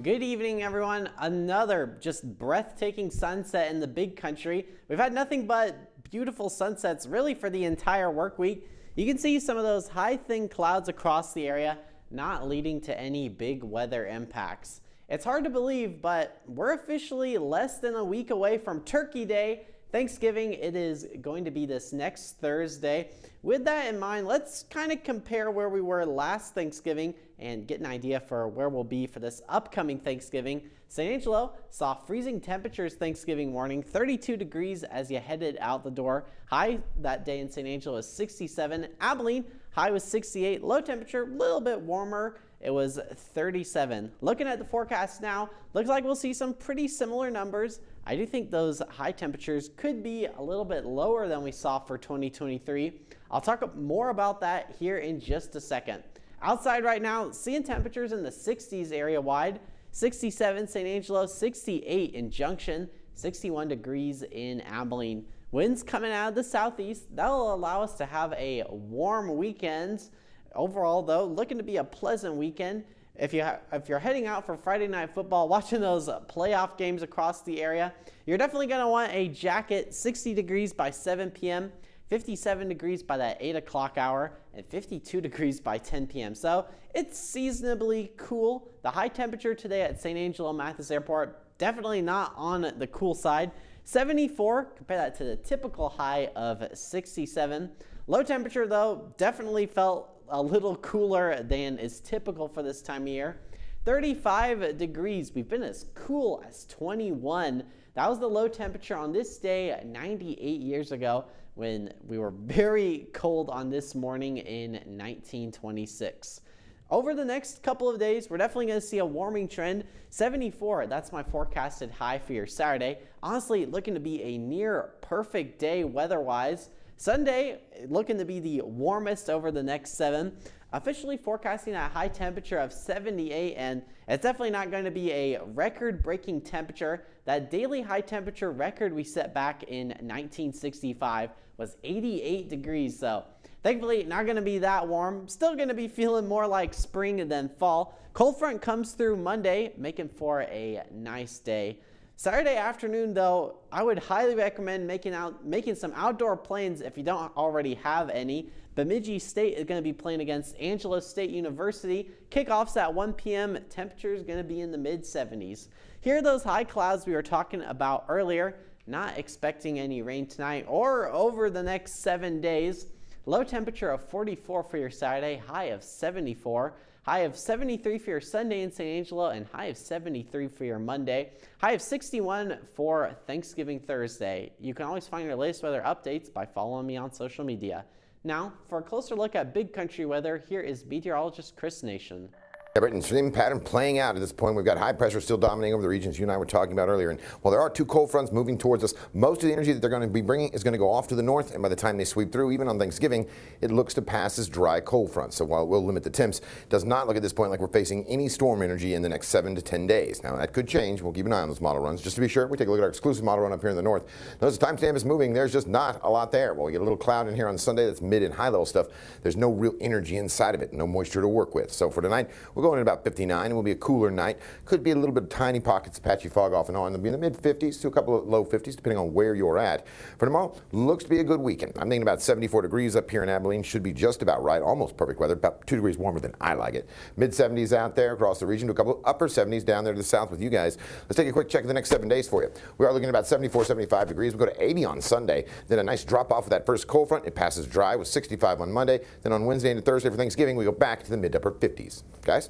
Good evening, everyone. Another just breathtaking sunset in the big country. We've had nothing but beautiful sunsets really for the entire work week. You can see some of those high thin clouds across the area, not leading to any big weather impacts. It's hard to believe, but we're officially less than a week away from Turkey Day. Thanksgiving, it is going to be this next Thursday. With that in mind, let's kind of compare where we were last Thanksgiving and get an idea for where we'll be for this upcoming Thanksgiving. San Angelo saw freezing temperatures Thanksgiving morning, 32 degrees as you headed out the door. High that day in San Angelo was 67. Abilene, high was 68. Low temperature, a little bit warmer. It was 37. Looking at the forecast now, looks like we'll see some pretty similar numbers. I do think those high temperatures could be a little bit lower than we saw for 2023. I'll talk more about that here in just a second. Outside right now, seeing temperatures in the 60s area wide. 67 San Angelo, 68 in Junction, 61 degrees in Abilene. Winds coming out of the southeast. That'll allow us to have a warm weekend. Overall, though, looking to be a pleasant weekend. If you're heading out for Friday Night Football, watching those playoff games across the area, you're definitely going to want a jacket. 60 degrees by 7 p.m., 57 degrees by that 8 o'clock hour, and 52 degrees by 10 p.m. So it's seasonably cool. The high temperature today at St. Angelo Mathis Airport, definitely not on the cool side. 74, compare that to the typical high of 67. Low temperature, though, definitely felt a little cooler than is typical for this time of year. 35 degrees. We've been as cool as 21. That was the low temperature on this day 98 years ago when we were very cold on this morning in 1926. Over the next couple of days, we're definitely going to see a warming trend. 74, that's my forecasted high for your Saturday. Honestly, looking to be a near perfect day weather-wise. Sunday, looking to be the warmest over the next 7. Officially forecasting a high temperature of 78, and it's definitely not going to be a record-breaking temperature. That daily high temperature record we set back in 1965 was 88 degrees, so thankfully not going to be that warm. Still going to be feeling more like spring than fall. Cold front comes through Monday, making for a nice day. Saturday afternoon, though, I would highly recommend making some outdoor plans if you don't already have any. Bemidji State is going to be playing against Angelo State University. Kickoffs at 1 p.m. Temperature is going to be in the mid-70s. Here are those high clouds we were talking about earlier. Not expecting any rain tonight or over the next 7 days. Low temperature of 44 for your Saturday, high of 74. High of 73 for your Sunday in St. Angelo, and high of 73 for your Monday. High of 61 for Thanksgiving Thursday. You can always find your latest weather updates by following me on social media. Now, for a closer look at big country weather, here is meteorologist Chris Nation. And same pattern playing out at this point. We've got high pressure still dominating over the regions you and I were talking about earlier. And while there are two cold fronts moving towards us, most of the energy that they're going to be bringing is going to go off to the north. And by the time they sweep through, even on Thanksgiving, it looks to pass as dry cold fronts. So while it will limit the temps, it does not look at this point like we're facing any storm energy in the next 7 to 10 days. Now, that could change. We'll keep an eye on those model runs. Just to be sure, we take a look at our exclusive model run up here in the north. Notice the timestamp is moving. There's just not a lot there. Well, we get a little cloud in here on Sunday. That's mid and high level stuff. There's no real energy inside of it, no moisture to work with. So for tonight, we're going at about 59. It will be a cooler night. Could be a little bit of tiny pockets of patchy fog off and on. They'll be in the mid-50s to a couple of low 50s, depending on where you're at. For tomorrow, looks to be a good weekend. I'm thinking about 74 degrees up here in Abilene. Should be just about right. Almost perfect weather. About 2 degrees warmer than I like it. Mid-70s out there across the region to a couple of upper 70s down there to the south with you guys. Let's take a quick check of the next 7 days for you. We are looking at about 74, 75 degrees. We'll go to 80 on Sunday. Then a nice drop off of that first cold front. It passes dry with 65 on Monday. Then on Wednesday into Thursday for Thanksgiving, we go back to the mid-upper 50s. Guys?